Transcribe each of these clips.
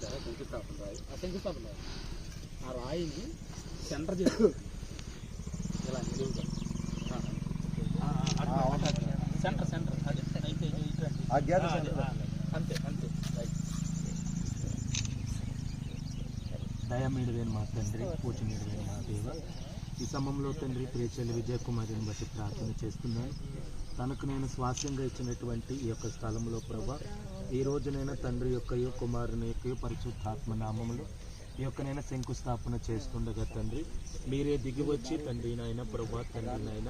చూసారా శంకుస్థాపన రాయి, ఆ శంకుస్థాపన రాయి ఆ రాయిని సెంటర్ చేసి ఇలా నిలువుగా సెంటర్ సెంటర్ అదే అయితే అంతే అంతే దయమీడువేను మా తండ్రి, పూజమీడువేను మా దేవ. ఈ సమయంలో తండ్రి ప్రియచెల్లి విజయకుమారిని బట్టి ప్రార్థన చేస్తున్నాను. తనకు నేను స్వాస్యంగా ఇచ్చినటువంటి ఈ యొక్క స్థలంలో ప్రభా, ఈ రోజునైనా తండ్రి యొక్క కుమారుని యొక్క పరిశుద్ధాత్మ నామములో ఈ యొక్క నేను శంకుస్థాపన చేస్తుండగా తండ్రి మీరే దిగి వచ్చి తండ్రి నాయన ప్రభా, తండ్రి నాయన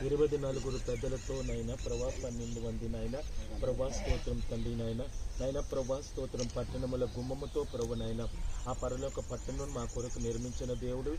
24 పెద్దలతో నైనా ప్రభా, 12 మంది నాయన ప్రభా స్తోత్రం తండ్రి నాయన నైనా ప్రభా స్తోత్రం పట్టణముల గుమ్మముతో ప్రభు నాయన ఆ పరలోక పట్టణం మా కొరకు నిర్మించిన దేవుడు.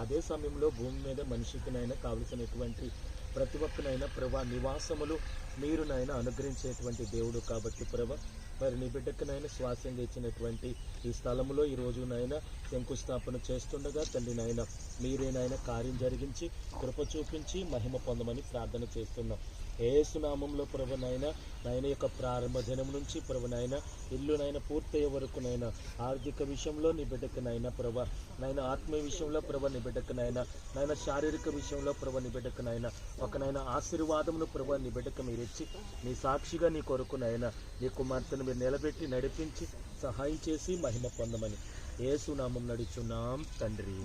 అదే సమయంలో భూమి మీద మనిషికి నైనా కావలసినటువంటి ప్రతి ఒక్కనైనా ప్రభా నివాసములు మీరు నాయన అనుగ్రహించేటువంటి దేవుడు కాబట్టి ప్రభా, మరి నీ బిడ్డకునైనా శ్వాసంగా ఇచ్చినటువంటి ఈ స్థలంలో ఈరోజు నాయన శంకుస్థాపన చేస్తుండగా తండ్రి నాయన మీరేనాయన కార్యం జరిగించి కృప చూపించి మహిమ పొందమని ప్రార్థన చేస్తున్నాం. యేసునామంలో ప్రభు నాయన నాయన యొక్క ప్రారంభ దినం నుంచి ప్రభు నాయన ఇల్లు నాయన పూర్తయ్యే వరకు నాయన ఆర్థిక విషయంలో నీ బిడ్డకు నాయన ప్రభ నాయన ఆత్మీయ విషయంలో ప్రభ నీ బిడ్డకు నాయన శారీరక విషయంలో ప్రభ నీ బిడ్డకు నాయన ఒక ఆశీర్వాదమును ప్రభ నీ బిడ్డకు మీరు ఇచ్చి నీ సాక్షిగా నీ కొరకు నాయన నీ కుమార్తెను మీరు నిలబెట్టి నడిపించి సహాయం చేసి మహిమ పొందమని యేసునామం నడుచున్నాం తండ్రి.